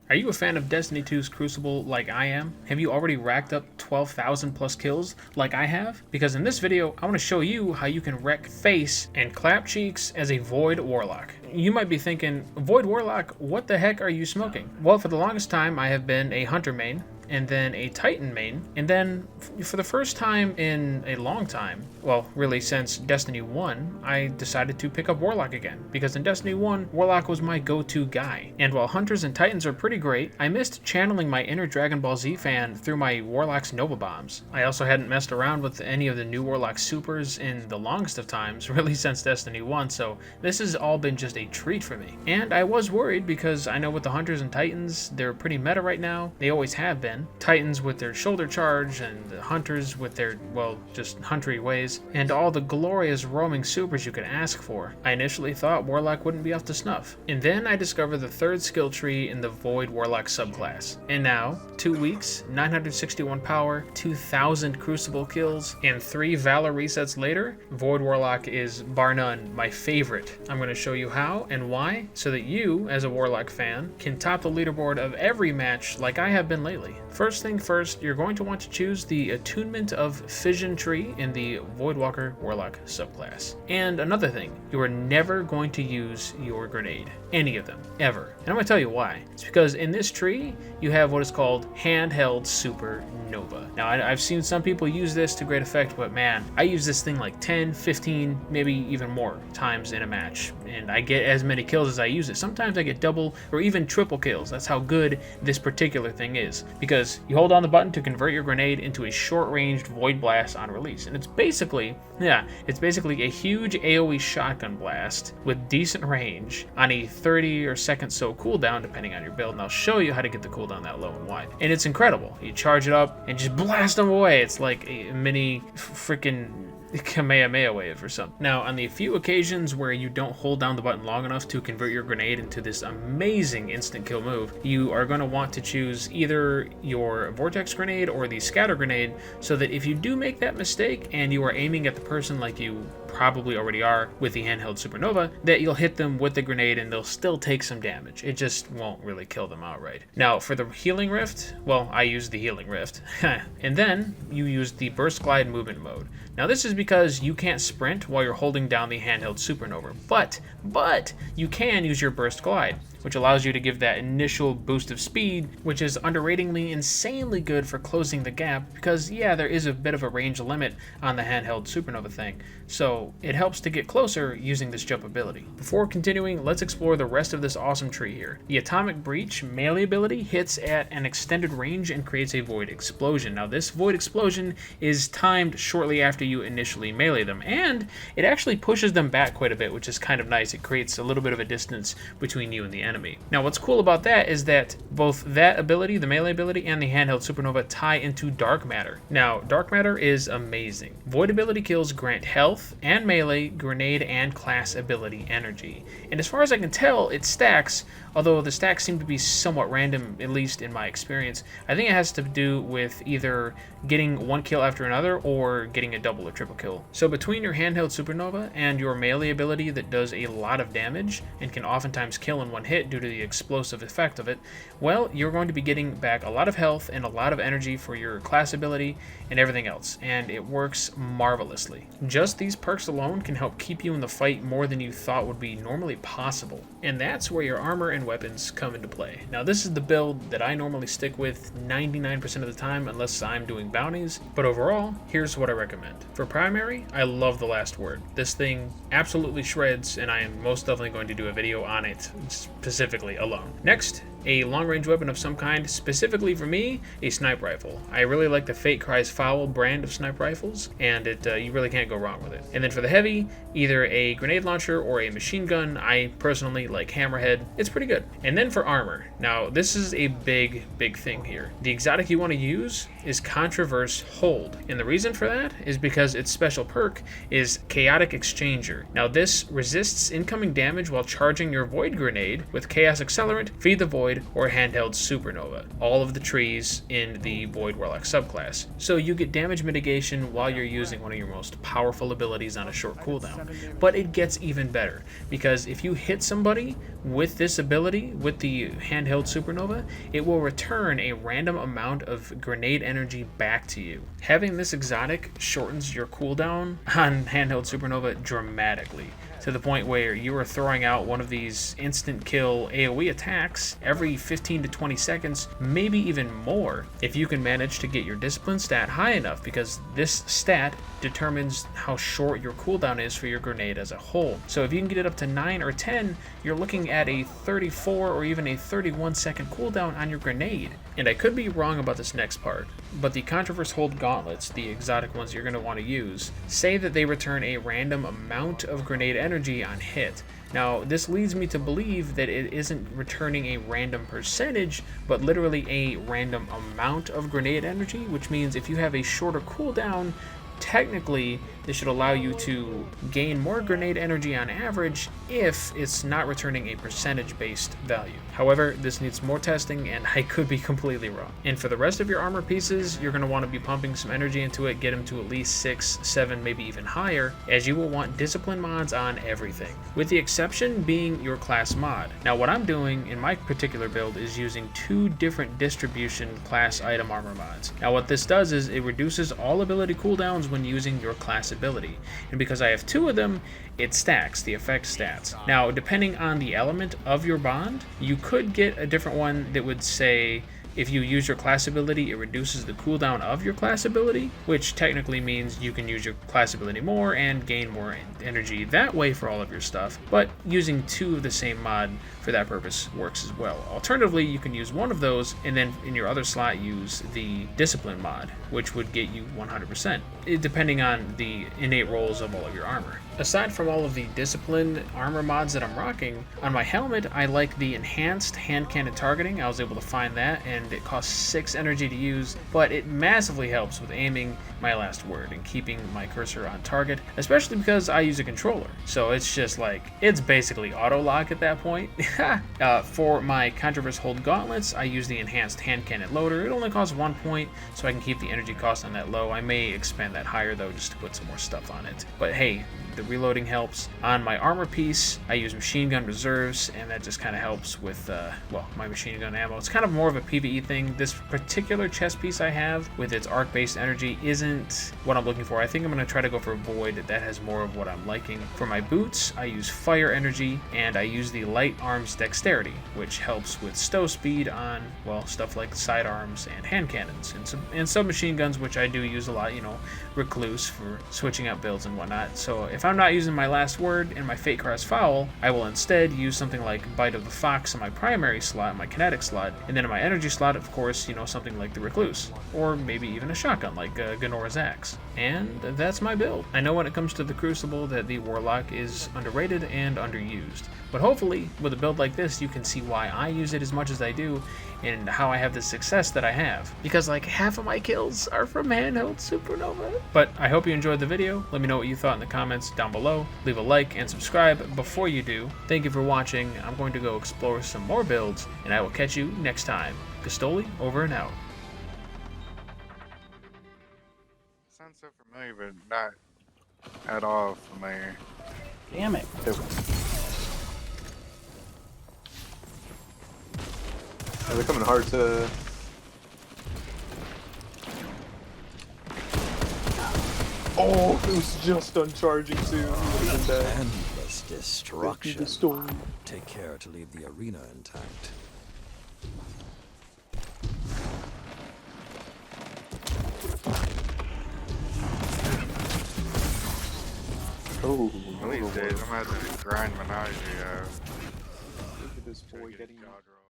Are you a fan of Destiny 2's Crucible like I am? Have you already racked up 12,000 plus kills like I have? Because in this video, I want to show you how you can wreck face and clap cheeks as a Void Warlock. You might be thinking, Void Warlock, what the heck are you smoking? Well, for the longest time, I have been a Hunter main, and then a Titan main, and then for the first time in a long time, well, really since Destiny 1, I decided to pick up Warlock again, because in Destiny 1, Warlock was my go-to guy. And while Hunters and Titans are pretty great, I missed channeling my inner Dragon Ball Z fan through my Warlock's Nova Bombs. I also hadn't messed around with any of the new Warlock supers in the longest of times, really since Destiny 1, so this has all been just a treat for me. And I was worried because I know with the Hunters and Titans, they're pretty meta right now, they always have been. Titans with their shoulder charge, and the Hunters with their, well, just huntery ways, and all the glorious roaming supers you could ask for. I initially thought Warlock wouldn't be up to snuff. And then I discovered the third skill tree in the Void Warlock subclass. And now, 2 weeks, 961 power, 2,000 Crucible kills, and 3 Valor resets later, Void Warlock is, bar none, my favorite. I'm going to show you how and why, so that you, as a Warlock fan, can top the leaderboard of every match like I have been lately. First thing first, you're going to want to choose the Attunement of Fission tree in the Voidwalker Warlock subclass. And another thing, you are never going to use your grenade. Any of them, ever. And I'm going to tell you why. It's because in this tree, you have what is called Handheld Supernova. Now, I've seen some people use this to great effect, but man, I use this thing like 10, 15, maybe even more times in a match. And I get as many kills as I use it. Sometimes I get double or even triple kills. That's how good this particular thing is. Because you hold down the button to convert your grenade into a short-ranged Void Blast on release. And it's basically a huge AoE shotgun blast with decent range on a 30 or second so cooldown, depending on your build. And I'll show you how to get the cooldown that low and wide. And it's incredible. You charge it up and just blast them away. It's like a mini freaking Kamehameha wave or something. Now, on the few occasions where you don't hold down the button long enough to convert your grenade into this amazing instant kill move, you are going to want to choose either your Vortex grenade or the Scatter grenade, so that if you do make that mistake and you are aiming at the person like you probably already are with the Handheld Supernova, that you'll hit them with the grenade and they'll still take some damage. It just won't really kill them outright. Now, for the Healing Rift, well, I use the Healing Rift. And then you use the Burst Glide movement mode. Now, this is because you can't sprint while you're holding down the Handheld Supernova, but you can use your Burst Glide, which allows you to give that initial boost of speed, which is underratingly insanely good for closing the gap, because yeah, there is a bit of a range limit on the Handheld Supernova thing, so it helps to get closer using this jump ability. Before continuing, let's explore the rest of this awesome tree here. The Atomic Breach melee ability hits at an extended range and creates a Void Explosion. Now, this Void Explosion is timed shortly after you initially melee them, and it actually pushes them back quite a bit, which is kind of nice. It creates a little bit of a distance between you and the enemy. Now, what's cool about that is that both that ability, the melee ability, and the Handheld Supernova tie into Dark Matter. Now, Dark Matter is amazing. Void ability kills grant health and melee, grenade, and class ability energy. And as far as I can tell, it stacks, although the stacks seem to be somewhat random, at least in my experience. I think it has to do with either getting one kill after another or getting a double or triple kill. So between your Handheld Supernova and your melee ability that does a lot of damage and can oftentimes kill in one hit due to the explosive effect of it, well, you're going to be getting back a lot of health and a lot of energy for your class ability and everything else, and it works marvelously. Just these perks alone can help keep you in the fight more than you thought would be normally possible, and that's where your armor and weapons come into play. Now, this is the build that I normally stick with 99% of the time unless I'm doing bounties, but overall, here's what I recommend. For primary, I love the Last Word. This thing absolutely shreds, and I am most definitely going to do a video on it specifically alone. Next, a long-range weapon of some kind, specifically for me, a sniper rifle. I really like the Fate Cries Foul brand of sniper rifles, and you really can't go wrong with it. And then for the heavy, either a grenade launcher or a machine gun. I personally like Hammerhead. It's pretty good. And then for armor. Now, this is a big thing here. The exotic you want to use is Controverse Hold, and the reason for that is because its special perk is Chaotic Exchanger. Now, this resists incoming damage while charging your Void Grenade with Chaos Accelerant, Feed the Void, Void or Handheld Supernova, all of the trees in the Void-Warlock subclass. So you get damage mitigation while you're using one of your most powerful abilities on a short cooldown. But it gets even better, because if you hit somebody with this ability, with the Handheld Supernova, it will return a random amount of grenade energy back to you. Having this exotic shortens your cooldown on Handheld Supernova dramatically, to the point where you are throwing out one of these instant kill AoE attacks every 15 to 20 seconds, maybe even more, if you can manage to get your discipline stat high enough, because this stat determines how short your cooldown is for your grenade as a whole. So if you can get it up to 9 or 10, you're looking at a 34 or even a 31 second cooldown on your grenade. And I could be wrong about this next part, but the Controverse Hold gauntlets, the exotic ones you're going to want to use, say that they return a random amount of grenade energy on hit. Now, this leads me to believe that it isn't returning a random percentage, but literally a random amount of grenade energy, which means if you have a shorter cooldown, technically this should allow you to gain more grenade energy on average if it's not returning a percentage-based value. However, this needs more testing, and I could be completely wrong. And for the rest of your armor pieces, you're going to want to be pumping some energy into it, get them to at least 6, 7, maybe even higher, as you will want discipline mods on everything, with the exception being your class mod. Now, what I'm doing in my particular build is using 2 different distribution class item armor mods. Now, what this does is it reduces all ability cooldowns when using your class ability, and because I have 2 of them, it stacks the effect stats. Now, depending on the element of your bond, you could get a different one that would say if you use your class ability, it reduces the cooldown of your class ability, which technically means you can use your class ability more and gain more energy that way for all of your stuff, but using 2 of the same mod for that purpose works as well. Alternatively, you can use one of those and then in your other slot use the discipline mod, which would get you 100%, depending on the innate rolls of all of your armor. Aside from all of the discipline armor mods that I'm rocking, on my helmet I like the enhanced hand cannon targeting. I was able to find that, and it costs 6 energy to use, but it massively helps with aiming my last word and keeping my cursor on target, especially because I use a controller. So it's just like, it's basically auto lock at that point. For my Controverse Hold gauntlets, I use the enhanced hand cannon loader. It only costs 1 point, so I can keep the energy cost on that low. I may expand that higher though, just to put some more stuff on it. But hey, the reloading helps. On my armor piece, I use machine gun reserves, and that just kind of helps with, well, my machine gun ammo. It's kind of more of a PvE thing. This particular chest piece I have, with its arc-based energy, isn't what I'm looking for. I think I'm going to try to go for a Void that has more of what I'm liking. For my boots, I use fire energy, and I use the light arms dexterity, which helps with stow speed on, well, stuff like sidearms and hand cannons, and submachine guns, which I do use a lot, you know, recluse for switching out builds and whatnot. So if I'm not using my last word and my Fate Cross Foul, I will instead use something like Bite of the Fox in my primary slot, my kinetic slot, and then in my energy slot, of course, you know, something like the Recluse, or maybe even a shotgun like Ganora's Axe. And that's my build. I know when it comes to the Crucible that the Warlock is underrated and underused, but hopefully with a build like this you can see why I use it as much as I do and how I have the success that I have, because like half of my kills are from Handheld Supernova. But I hope you enjoyed the video. Let me know what you thought in the comments down below. Leave a like and subscribe before you do. Thank you for watching. I'm going to go explore some more builds, and I will catch you next time. Castoli, over and out. Sounds so familiar, but not at all familiar. Damn it. They're coming hard to... Oh, it was just done charging too. Endless destruction. Take care to leave the arena intact. Oh, One of these days, I'm gonna have to grind Menagerie out. Look at this boy getting...